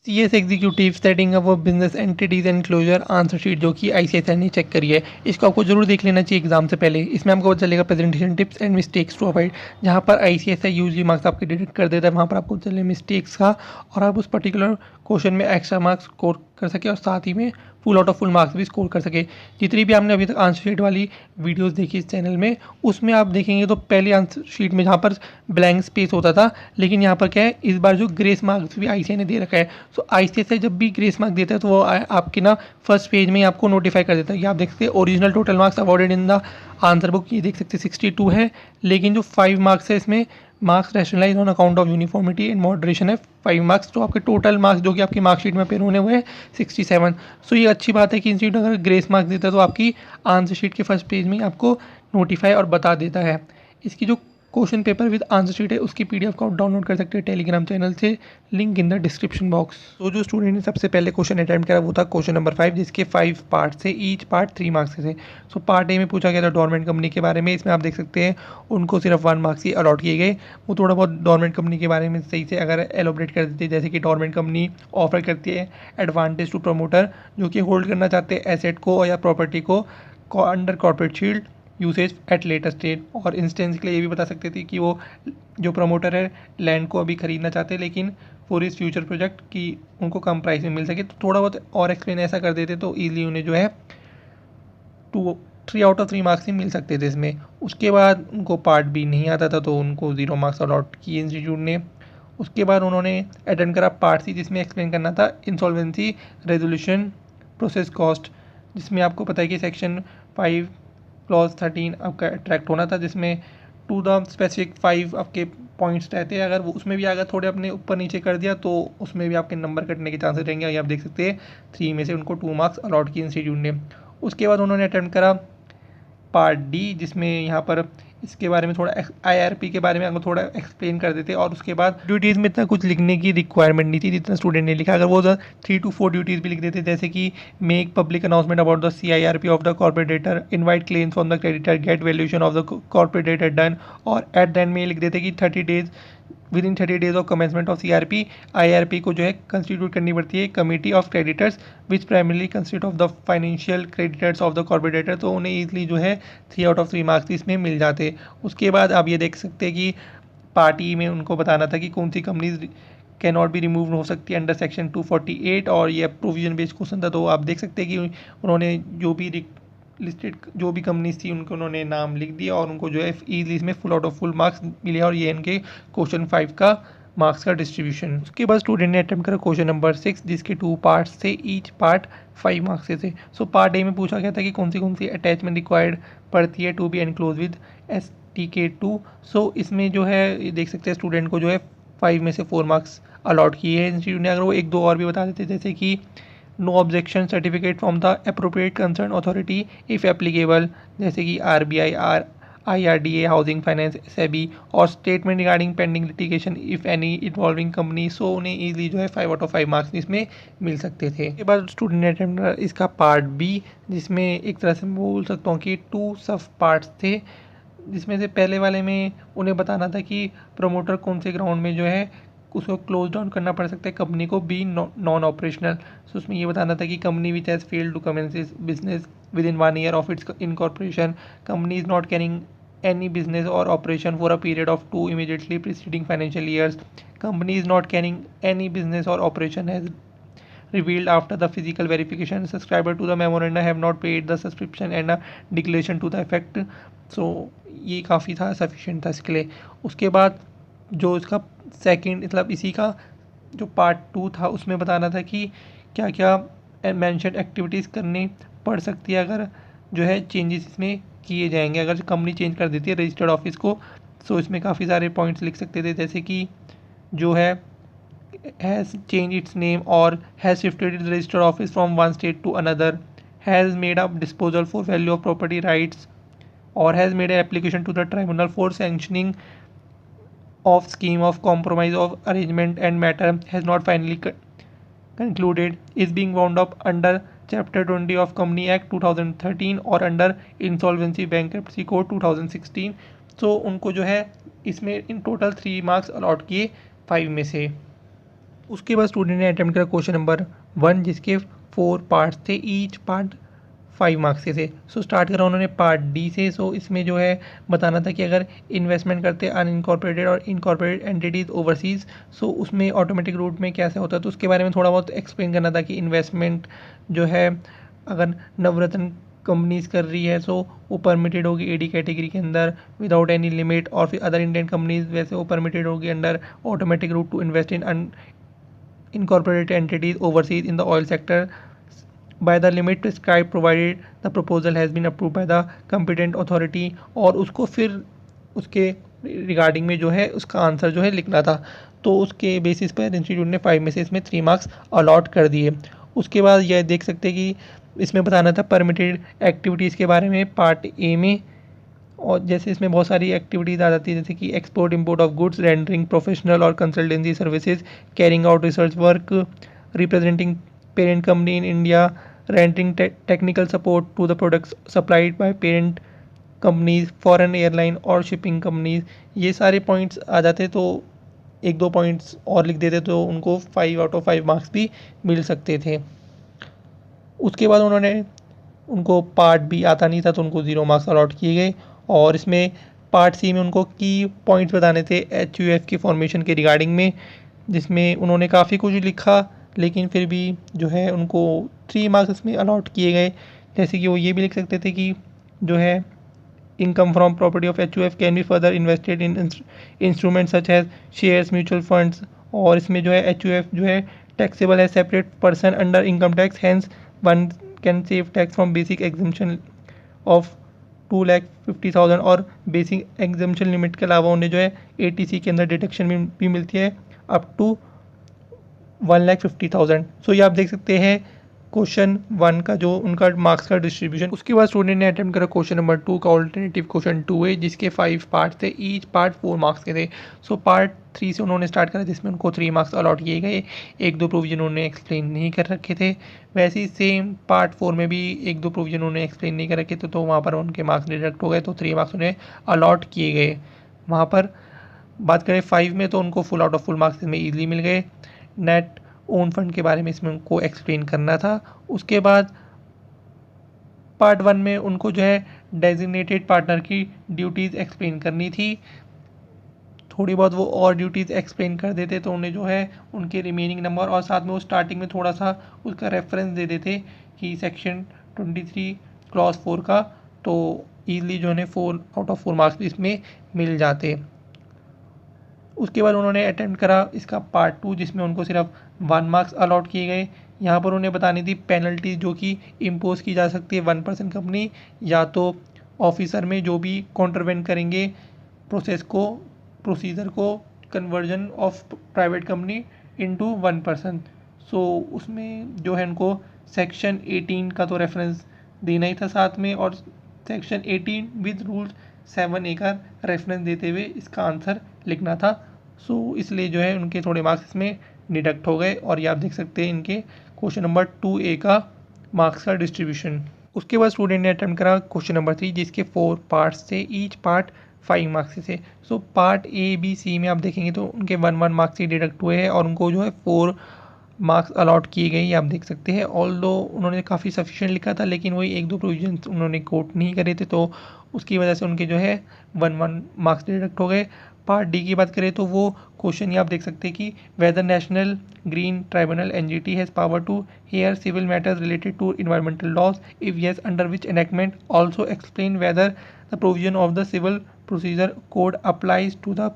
CS executive setting up of business entities and closure answer sheet जो कि ICSI ने check करी है, इसको आपको जरूर देख लेना चाहिए एग्जाम से पहले। इसमें आपको पता चलेगा presentation tips and mistakes to avoid. जहाँ पर आईसीएसआई यूजली मार्क्स आपके डिडक्ट कर देता है, वहाँ पर आपको चले मिस्टेक्स का और आप उस पर्टिकुलर क्वेश्चन में एक्स्ट्रा मार्क्स स्कोर कर सके और साथ ही में full out of full marks भी स्कोर कर सके। जितनी भी आपने अभी तक आंसर शीट वाली वीडियोस देखी इस चैनल में, उसमें आप देखेंगे तो पहले आंसर शीट में जहाँ पर ब्लैंक स्पेस होता था, लेकिन यहाँ पर क्या है, इस बार जो ग्रेस मार्क्स भी आईसीएसआई ने दे रखा है। सो आईसीएसआई जब भी ग्रेस मार्क्स देता है तो वो आपके ना फर्स्ट पेज में ही आपको नोटिफाई कर देता है। ये आप देख सकते हैं original total marks awarded in the answer book, ये देख सकते हैं 62 है, लेकिन जो 5 मार्क्स है इसमें marks rationalise on account of uniformity and moderation है 5 मार्क्स। तो आपके टोटल मार्क्स जो कि आपकी मार्कशीट में अपेयर होने हुए हैं 67। सो ये अच्छी बात है कि इंस्टीट्यूट अगर ग्रेस मार्क्स देता है तो आपकी आंसर शीट के फर्स्ट पेज में ही आपको नोटिफाई और बता देता है। इसकी जो question paper with answer sheet है उसकी पीडीएफ को आप डाउनलोड कर सकते हैं टेलीग्राम चैनल से, link in the description box. तो जो स्टूडेंट ने सबसे पहले क्वेश्चन अटैम्प्ट करा वो था क्वेश्चन नंबर 5, जिसके 5 पार्ट थे, ईच पार्ट 3 मार्क्स के थे। सो पार्ट ए में पूछा गया था डोरमेंट कंपनी के बारे में। इसमें आप देख सकते हैं उनको सिर्फ 1 मार्क्स ही अलॉट किए गए। वो थोड़ा बहुत डोरमेंट कंपनी के बारे में सही से अगर एलोबरेट कर देते, जैसे कि डोरमेंट कंपनी ऑफर करती है एडवांटेज टू प्रमोटर जो कि होल्ड करना चाहते हैं एसेट को या प्रॉपर्टी को under corporate shield usage at later stage. और इंस्टेंस के लिए ये भी बता सकते थे कि वो जो प्रमोटर है लैंड को अभी खरीदना चाहते हैं, लेकिन फॉर इस फ्यूचर प्रोजेक्ट की उनको कम प्राइस में मिल सके। तो थोड़ा बहुत और एक्सप्लेन ऐसा कर देते तो ईजिली उन्हें जो है 3 आउट ऑफ 3 मार्क्स ही मिल सकते थे इसमें। उसके बाद उनको पार्ट बी नहीं आता था तो उनको 0 मार्क्स अलॉट किए इंस्टीट्यूट ने। उसके बाद उन्होंने अटेंड करा पार्ट सी, जिसमें एक्सप्लेन करना था इंसॉल्वेंसी रेजोल्यूशन प्रोसेस कॉस्ट, जिसमें आपको पता है कि सेक्शन 5 क्लॉज 13 आपका अट्रैक्ट होना था, जिसमें टू द स्पेसिफिक 5 आपके पॉइंट्स रहते हैं। अगर वो उसमें भी अगर थोड़े अपने ऊपर नीचे कर दिया तो उसमें भी आपके नंबर कटने के चांसेस रहेंगे। ये आप देख सकते हैं 3 में से उनको 2 मार्क्स अलॉट किए इंस्टीट्यूट ने। उसके बाद उन्होंने अटेम्प्ट करा पार्ट डी, जिसमें यहाँ पर इसके बारे में थोड़ा आईआरपी के बारे में आपको थोड़ा एक्सप्लेन कर देते। और उसके बाद ड्यूटीज़ में इतना कुछ लिखने की रिक्वायरमेंट नहीं थी जितना स्टूडेंट ने लिखा। अगर वो 3 to 4 ड्यूटीज़ भी लिख देते, जैसे कि make public announcement about the CIRP of the corporate debtor, invite claims from the creditor, get valuation of the corporate debtor done, और एट द एंड में लिख देते कि 30 days within 30 days of commencement of CRP IRP को जो है constitute करनी पड़ती है committee of creditors which primarily constitute of the financial creditors of the corporate debtor. तो उन्हें ईजिली जो है 3 आउट ऑफ 3 मार्क्स इसमें मिल जाते। उसके बाद आप ये देख सकते हैं कि पार्टी में उनको बताना था कि कौन सी companies can not be remove हो सकती है अंडर सेक्शन 248, और ये प्रोविजन बेस्ड क्वेश्चन था। तो आप देख सकते हैं कि उन्होंने जो भी लिस्टेड जो भी कंपनीज थी उनको उन्होंने नाम लिख दिया और उनको जो है ईजिली इसमें full out of full marks मिले। और ये इनके क्वेश्चन 5 का मार्क्स का डिस्ट्रीब्यूशन। उसके बाद स्टूडेंट ने अटेम्प्ट करा क्वेश्चन नंबर 6, जिसके 2 पार्ट्स थे, ईच पार्ट 5 मार्क्स से थे। सो पार्ट ए में पूछा गया था कि कौन सी अटैचमेंट रिक्वायर्ड पड़ती है to be enclose with STK2। So इसमें जो है देख सकते हैं स्टूडेंट को जो है 5 में से 4 मार्क्स अलॉट किए हैं इंस्टीट्यूट ने। अगर वो 1-2 और भी बता देते, जैसे कि no objection certificate from the appropriate concern authority if applicable, जैसे कि RBI, IRDA, housing finance, SEBI, और statement regarding pending litigation if any involving company. So उन्हें ईजिली जो है 5 आउट ऑफ 5 मार्क्स इसमें मिल सकते थे। इसके बाद स्टूडेंट ने अटेम्प्ट करा इसका पार्ट बी, जिसमें एक तरह से मैं बोल सकता हूँ कि 2 सब पार्ट्स थे, जिसमें से पहले वाले में उन्हें बताना था कि प्रमोटर कौन से ग्राउंड में जो है उसको क्लोज डाउन करना पड़ सकता है कंपनी को बी नॉन ऑपरेशनल। सो उसमें ये बताना था कि company which has failed to commence business within 1 year of its incorporation, company is not carrying any business or operation for a period of 2 immediately preceding financial years, company is not carrying any business or operation has revealed after the physical verification, subscriber to the memorandum have not paid the subscription and a declaration to the effect। so ये काफ़ी था sufficient था इसके लिए। उसके बाद जो इसका सेकंड मतलब इसी का जो पार्ट 2 था उसमें बताना था कि क्या क्या मेंशन एक्टिविटीज़ करनी पड़ सकती है अगर जो है चेंजेस इसमें किए जाएंगे, अगर कंपनी चेंज कर देती है रजिस्टर्ड ऑफिस को। सो इसमें काफ़ी सारे पॉइंट्स लिख सकते थे, जैसे कि जो है हैज़ चेंज इट्स नेम और has shifted its registered office from one state to another, has made up disposal for value of property rights, और has made an application to the tribunal for sanctioning of scheme of compromise of arrangement and matter has not finally concluded, is being wound up under Chapter 20 of Company Act 2013 और under Insolvency Bankruptcy Code 2016। सो उनको जो है इसमें in total 3 marks allot किए 5 में से। उसके बाद स्टूडेंट ने अटेम्प्ट करा क्वेश्चन नंबर 1 जिसके 4 पार्ट्स थे, ईच पार्ट 5 मार्क्स के थे। सो स्टार्ट करा उन्होंने पार्ट डी से। सो इसमें जो है बताना था कि अगर इन्वेस्टमेंट करते अनइनकॉर्पोरेटेड और इनकॉर्पोरेटेड एंटिटीज़ ओवरसीज़, सो उसमें ऑटोमेटिक रूट में कैसे होता है, तो उसके बारे में थोड़ा बहुत एक्सप्लेन करना था कि इन्वेस्टमेंट जो है अगर नवरत्न कंपनीज़ कर रही है सो वो परमिटेड होगी एडी कैटेगरी के अंदर विदाउट एनी लिमिट, और फिर अदर इंडियन कंपनीज़ वैसे वो परमिटेड होगी under automatic route to invest in incorporated entities overseas in the oil sector by the limit prescribed provided the proposal has been approved by the competent authority। और उसको फिर उसके regarding में जो है उसका आंसर जो है लिखना था। तो उसके बेसिस पर इंस्टीट्यूट ने 5 में से इसमें 3 मार्क्स अलॉट कर दिए। उसके बाद यह देख सकते कि इसमें बताना था परमिटेड एक्टिविटीज़ के बारे में पार्ट ए में, और जैसे इसमें बहुत सारी एक्टिविटीज़ आ जाती है जैसे कि export import of goods, rendering professional और consultancy services, carrying out research work, representing parent company in India, rendering technical support to the products supplied by parent companies, foreign airline और शिपिंग कंपनीज। ये सारे points आ जाते तो एक दो points और लिख देते तो उनको 5 आउट ऑफ 5 मार्क्स भी मिल सकते थे। उसके बाद उनको पार्ट बी आता नहीं था तो उनको 0 मार्क्स अलॉट किए गए। और इसमें पार्ट सी में उनको की पॉइंट्स बताने थे HUF की फॉर्मेशन के रिगार्डिंग में, जिसमें उन्होंने काफ़ी कुछ लिखा लेकिन फिर भी जो है उनको 3 मार्क्स इसमें अलॉट किए गए। जैसे कि वो ये भी लिख सकते थे कि जो है income from property of HUF can be further invested in instrument such as shares, mutual funds. और इसमें जो है HUF जो है टैक्सेबल है separate person under income tax, hence one can save tax from basic exemption of 2,50,000 और basic exemption limit के अलावा उन्हें जो है ATC के अंदर डिडक्शन भी मिलती है अप टू 1,50,000। सो ये आप देख सकते हैं क्वेश्चन 1 का जो उनका मार्क्स का डिस्ट्रीब्यूशन। उसके बाद स्टूडेंट ने अटेम्प्ट करा क्वेश्चन नंबर 2 का ऑल्टरनेटिव क्वेश्चन 2A जिसके 5 पार्ट थे, ईच पार्ट 4 मार्क्स के थे। सो पार्ट 3 से उन्होंने स्टार्ट करा जिसमें उनको 3 मार्क्स अलॉट किए गए। एक दो प्रोविजन उन्होंने एक्सप्लेन नहीं कर रखे थे। वैसे ही सेम पार्ट 4 में भी एक दो प्रोविजन उन्होंने एक्सप्लेन नहीं कर रखे थे तो वहाँ पर उनके मार्क्स डिडक्ट हो गए, तो 3 मार्क्स उन्हें अलॉट किए गए। वहाँ पर बात करें 5 में तो उनको full out of full marks इसमें ईजिली मिल गए। नेट ओन फंड के बारे में इसमें उनको एक्सप्लेन करना था। उसके बाद पार्ट 1 में उनको जो है डेजिग्नेटेड पार्टनर की ड्यूटीज़ एक्सप्लेन करनी थी। थोड़ी बहुत वो और ड्यूटीज़ एक्सप्लेन कर देते तो उन्हें जो है उनके रिमेनिंग नंबर, और साथ में वो स्टार्टिंग में थोड़ा सा उसका रेफरेंस दे देते कि सेक्शन 23 क्लॉज 4 का, तो ईजिली जो है 4 आउट ऑफ 4 मार्क्स भी इसमें मिल जाते। उसके बाद उन्होंने अटेम्प्ट करा इसका पार्ट 2 जिसमें उनको सिर्फ 1 मार्क्स अलॉट किए गए। यहाँ पर उन्हें बतानी थी पेनल्टी जो कि इम्पोज की जा सकती है 1% कंपनी या तो ऑफिसर में जो भी कॉन्ट्रवेंट करेंगे प्रोसीजर को conversion of private company into 1%। सो उसमें जो है उनको सेक्शन 18 का तो रेफरेंस देना ही था साथ में, और सेक्शन 18 विद रूल 7A का रेफरेंस देते हुए इसका आंसर लिखना था। सो इसलिए जो है उनके थोड़े मार्क्स इसमें डिडक्ट हो गए। और ये आप देख सकते हैं इनके क्वेश्चन नंबर 2A का मार्क्स का डिस्ट्रीब्यूशन। उसके बाद स्टूडेंट ने अटेम्प्ट करा क्वेश्चन नंबर 3 जिसके 4 पार्ट्स थे, ईच पार्ट 5 मार्क्स से। So part A, B, C में आप देखेंगे तो उनके 1 मार्क्स ही डिडक्ट हुए हैं और उनको जो है 4 मार्क्स अलॉट किए गए, आप देख सकते हैं। ऑल्दो उन्होंने काफ़ी सफिशिएंट लिखा था लेकिन वही एक दो प्रोविजन उन्होंने कोट नहीं करे थे तो उसकी वजह से उनके जो है 1 मार्क्स डिडक्ट हो गए। पार्ट डी की बात करें तो वो क्वेश्चन ये आप देख सकते हैं कि whether national green tribunal NGT has power to hear civil matters related to environmental laws, if yes under which enactment, also explain whether the provision of the civil procedure code applies to the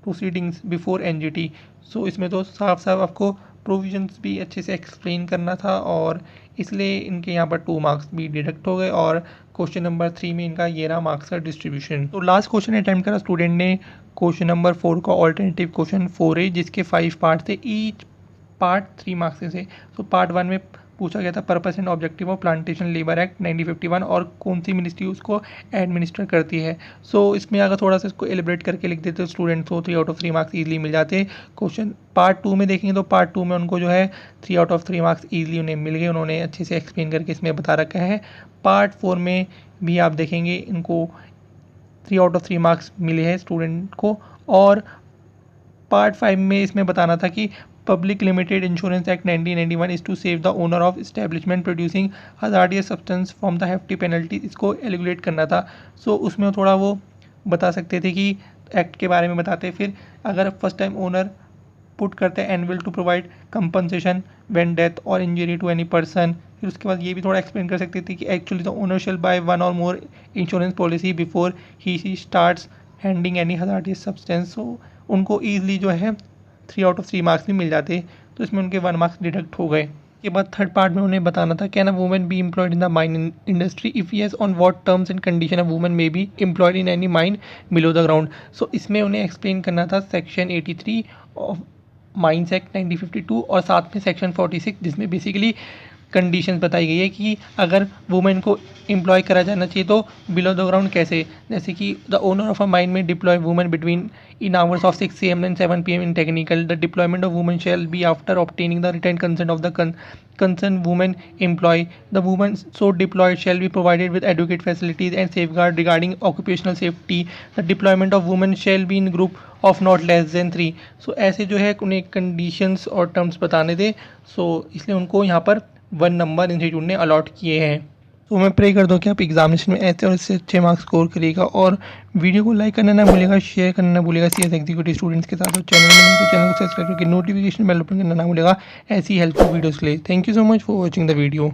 proceedings before NGT। So इसमें तो साफ साफ आपको provisions भी अच्छे से explain करना था और इसलिए इनके यहाँ पर 2 मार्क्स भी डिडक्ट हो गए। और क्वेश्चन नंबर 3 में इनका ये रहा मार्क्स का डिस्ट्रीब्यूशन। तो लास्ट क्वेश्चन अटेम्प्ट करा स्टूडेंट ने क्वेश्चन नंबर 4 का ऑल्टरनेटिव क्वेश्चन 4A जिसके 5 पार्ट थे, ईच पार्ट 3 मार्क्स से। तो पार्ट 1 में पूछा गया था purpose and objective of plantation labour act 1951 और कौन सी मिनिस्ट्री उसको एडमिनिस्टर करती है। सो इसमें अगर थोड़ा सा इसको एलिब्रेट करके लिख देते तो स्टूडेंट्स को 3 आउट ऑफ 3 मार्क्स ईजिली मिल जाते। क्वेश्चन पार्ट 2 में देखेंगे तो पार्ट 2 में उनको जो है 3 आउट ऑफ 3 मार्क्स ईजिली उन्हें मिल गए, उन्होंने अच्छे से एक्सप्लेन करके इसमें बता रखा है। पार्ट 4 में भी आप देखेंगे इनको 3 आउट ऑफ 3 मार्क्स मिले हैं स्टूडेंट को। और पार्ट 5 में इसमें बताना था कि Public Limited Insurance Act 1991 is to save the owner of establishment producing hazardous substance from the hefty penalty. इसको एलिगुलेट करना था। सो उसमें थोड़ा वो बता सकते थे कि एक्ट के बारे में बताते। फिर अगर फर्स्ट टाइम ओनर पुट करते हैं and will to provide compensation when death और इंजरी टू एनी पर्सन। फिर उसके बाद ये भी थोड़ा एक्सप्लेन कर सकते थे कि actually the owner shall buy one or more insurance policy before he starts handling any hazardous substance. So उनको ईजिली जो है 3 आउट ऑफ 3 मार्क्स भी मिल जाते, तो इसमें उनके 1 मार्क्स डिडक्ट हो गए। के बाद थर्ड पार्ट में उन्हें बताना था can a woman be employed in the mine industry, if yes on what terms and condition a woman may be employed in any mine below the ground. So इसमें उन्हें एक्सप्लेन करना था section 83 of mines act 1952 और साथ में section 46 जिसमें basically conditions बताई गई है कि अगर वुमेन को एम्प्लॉय करा जाना चाहिए तो बिलो द ग्राउंड कैसे। जैसे कि the owner of a mine में deploy women between in hours of 6 AM and 7 PM in technical. The deployment of women shall be after obtaining the written consent of the concerned woman employee. The woman so deployed shall be provided with adequate facilities and safeguard regarding occupational safety. The deployment of women shall be in group of not less than 3. So ऐसे जो है उन्हें conditions और terms बताने थे। सो इसलिए उनको यहाँ पर 1 नंबर इंस्टीट्यूट ने अलॉट किए हैं। तो मैं प्रे करता हूँ कि आप एग्जामिनेशन में ऐसे और इससे अच्छे मार्क्स स्कोर करिएगा और वीडियो को लाइक करना ना भूलिएगा, शेयर करना ना भूलिएगा CS एग्जीक्यूटिव स्टूडेंट्स के साथ। और चैनल में तो चैनल को सब्सक्राइब करके नोटिफिकेशन बेल ओपन करना ना भूलिएगा ऐसी हेल्पफुल वीडियोज़ के लिए। Thank you so much for watching the video.